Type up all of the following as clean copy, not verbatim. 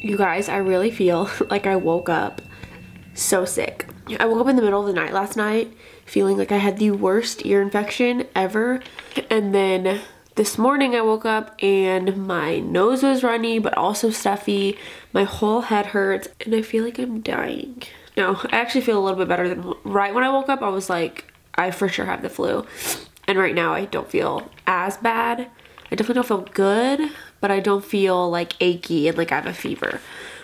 You guys, I really feel like I woke up so sick. I woke up in the middle of the night last night feeling like I had the worst ear infection ever. And then this morning I woke up and my nose was runny but also stuffy. My whole head hurts and I feel like I'm dying. No, I actually feel a little bit better than right when I woke up. I was like, I for sure have the flu. And right now I don't feel as bad. I definitely don't feel good, but I don't feel like achy and like I have a fever,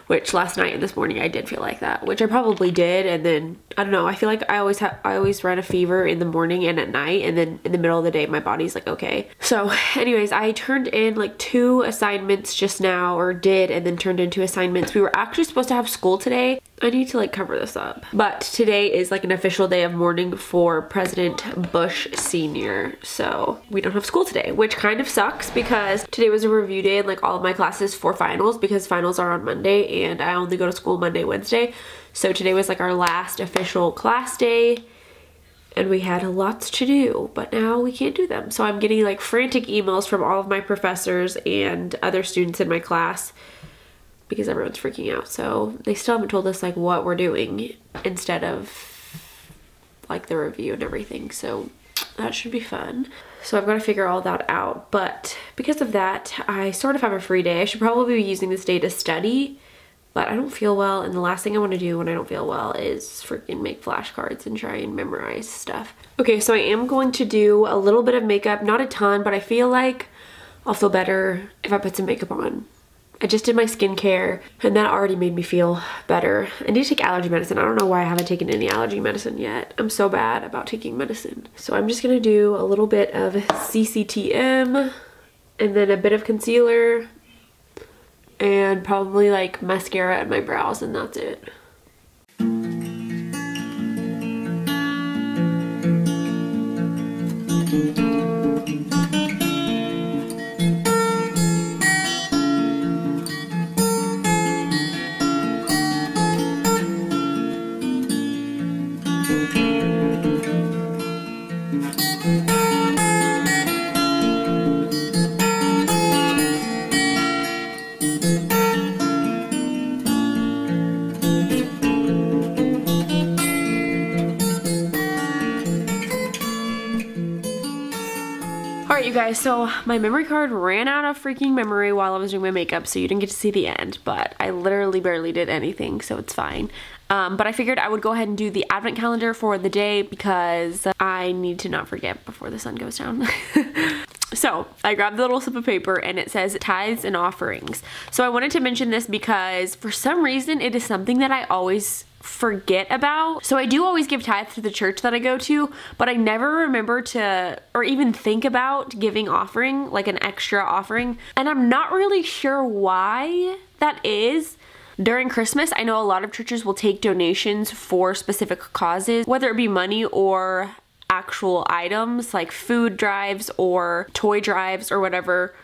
which last night and this morning I did feel like that, which I probably did. And then I don't know, I feel like I always run a fever in the morning and at night, and then in the middle of the day my body's like okay. So anyways, I turned in like 2 assignments just now, or did, and then turned in 2 assignments. We were actually supposed to have school today. I need to like cover this up. But today is like an official day of mourning for President Bush Sr. So we don't have school today, which kind of sucks because today was a review day and like all of my classes for finals, because finals are on Monday and I only go to school Monday, Wednesday. So today was like our last official class day and we had lots to do, but now we can't do them. So I'm getting like frantic emails from all of my professors and other students in my class because everyone's freaking out. So they still haven't told us like what we're doing instead of like the review and everything. So that should be fun. So I've got to figure all that out. But because of that, I sort of have a free day. I should probably be using this day to study, but I don't feel well. And the last thing I want to do when I don't feel well is freaking make flashcards and try and memorize stuff. Okay, so I am going to do a little bit of makeup, not a ton, but I feel like I'll feel better if I put some makeup on. I just did my skincare and that already made me feel better. I need to take allergy medicine. I don't know why I haven't taken any allergy medicine yet. I'm so bad about taking medicine. So I'm just gonna do a little bit of CCTM and then a bit of concealer and probably like mascara at my brows, and that's it. Alright you guys, so my memory card ran out of freaking memory while I was doing my makeup, so you didn't get to see the end, but I literally barely did anything, so it's fine. But I figured I would go ahead and do the advent calendar for the day because I need to not forget before the sun goes down. So I grabbed the little slip of paper and it says tithes and offerings. So I wanted to mention this because for some reason it is something that I always forget about. So I do always give tithes to the church that I go to, but I never remember to or even think about giving offering, like an extra offering. And I'm not really sure why that is. During Christmas, I know a lot of churches will take donations for specific causes, whether it be money or actual items like food drives or toy drives or whatever.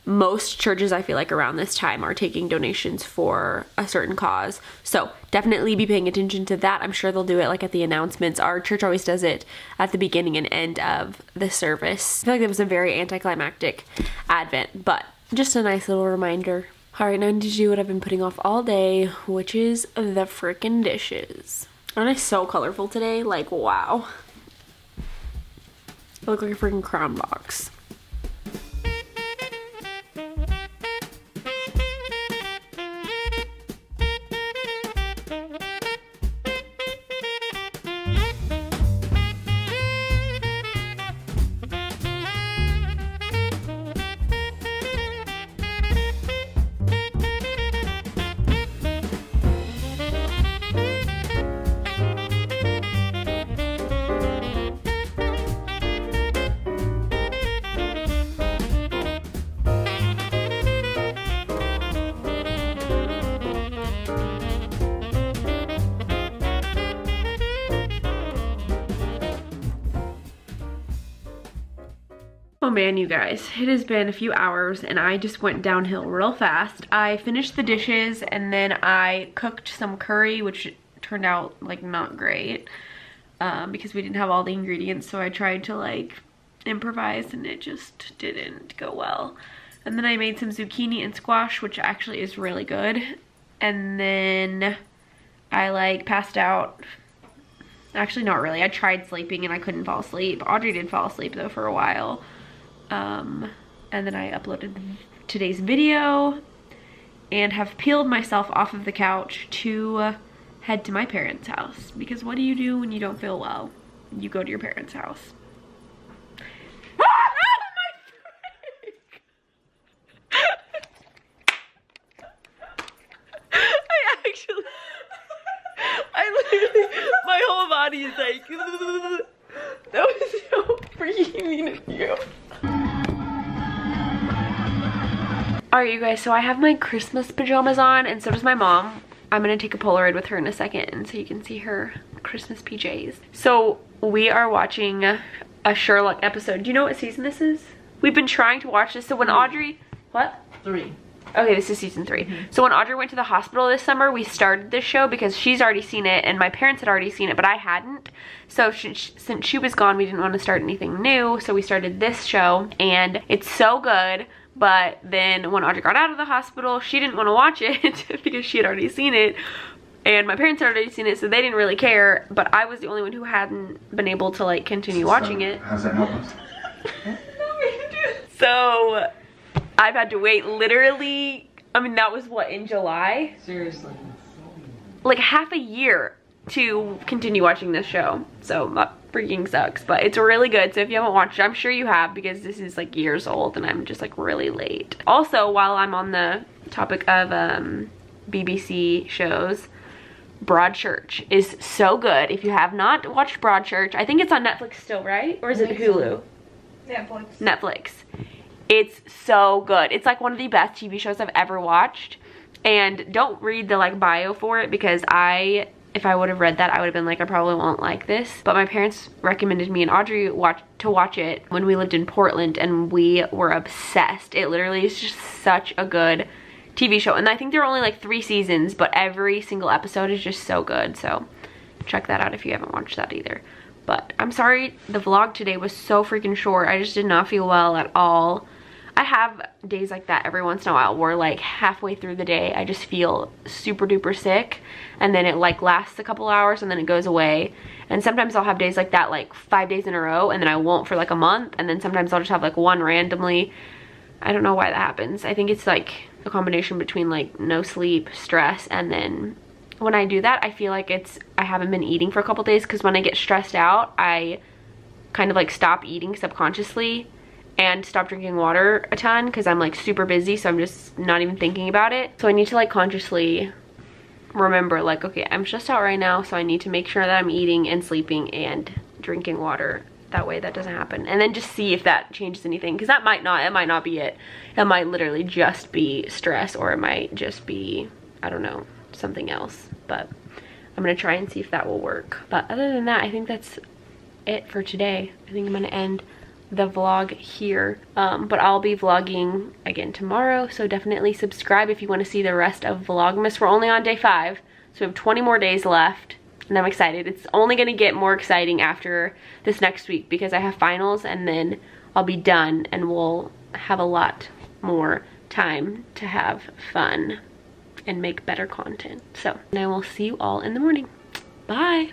Most churches, I feel like around this time, are taking donations for a certain cause. So definitely be paying attention to that. I'm sure they'll do it like at the announcements. Our church always does it at the beginning and end of the service. I feel like that was a very anticlimactic Advent, but just a nice little reminder. Alright, now I need to do what I've been putting off all day, which is the frickin' dishes. Aren't I so colorful today? Like, wow. I look like a freaking crown box. Oh man, you guys, it has been a few hours and I just went downhill real fast. I finished the dishes and then I cooked some curry, which turned out like not great because we didn't have all the ingredients, so I tried to like improvise and it just didn't go well. And then I made some zucchini and squash, which actually is really good. and then I like passed out. Actually, not really. I tried sleeping and I couldn't fall asleep. Audrey did fall asleep though for a while. And then I uploaded today's video and have peeled myself off of the couch to head to my parents' house. Because what do you do when you don't feel well? You go to your parents' house. My whole body is like, that was so freaking mean of you. Alright, you guys, so I have my Christmas pajamas on, and so does my mom. I'm gonna take a Polaroid with her in a second so you can see her Christmas PJs. So we are watching a Sherlock episode. Do you know what season this is? We've been trying to watch this. So when Audrey, what? 3. Okay, this is season 3. So when Audrey went to the hospital this summer, we started this show because she's already seen it and my parents had already seen it, but I hadn't. So since she was gone, we didn't want to start anything new. So we started this show and it's so good. But then when Audrey got out of the hospital, she didn't want to watch it because she had already seen it. And my parents had already seen it, so they didn't really care. But I was the only one who hadn't been able to like continue watching it. How's that help us? So I've had to wait literally, I mean, that was what, in July? Seriously. Like half a year to continue watching this show. So that freaking sucks, but it's really good. So if you haven't watched it, I'm sure you have because this is like years old and I'm just like really late. Also, while I'm on the topic of BBC shows, Broadchurch is so good. If you have not watched Broadchurch, I think it's on Netflix still, right? Or is it Hulu? Netflix. It's so good. It's like one of the best TV shows I've ever watched. And don't read the like bio for it because if I would have read that, I would have been like, I probably won't like this. But my parents recommended me and Audrey to watch it when we lived in Portland and we were obsessed. It literally is just such a good TV show. And I think there are only like 3 seasons, but every single episode is just so good. So check that out if you haven't watched that either. But I'm sorry, the vlog today was so freaking short. I just did not feel well at all. I have days like that every once in a while where like halfway through the day I just feel super duper sick and then it like lasts a couple hours and then it goes away. And sometimes I'll have days like that like 5 days in a row and then I won't for like a month, and then sometimes I'll just have like one randomly. I don't know why that happens. I think it's like a combination between like no sleep, stress, and then when I do that I feel like I haven't been eating for a couple days, because when I get stressed out I kind of like stop eating subconsciously and stop drinking water a ton because I'm like super busy, so I'm just not even thinking about it. So I need to like consciously remember like, okay, I'm stressed out right now, so I need to make sure that I'm eating and sleeping and drinking water. That way that doesn't happen. And then just see if that changes anything, because it might not be it. It might literally just be stress, or it might just be, I don't know, something else. But I'm gonna try and see if that will work. But other than that, I think that's it for today. I think I'm gonna end the vlog here, but I'll be vlogging again tomorrow, so definitely subscribe if you want to see the rest of Vlogmas. We're only on day 5, so we have 20 more days left, and I'm excited. It's only going to get more exciting after this next week because I have finals, and then I'll be done and we'll have a lot more time to have fun and make better content. So, and I will see you all in the morning. Bye!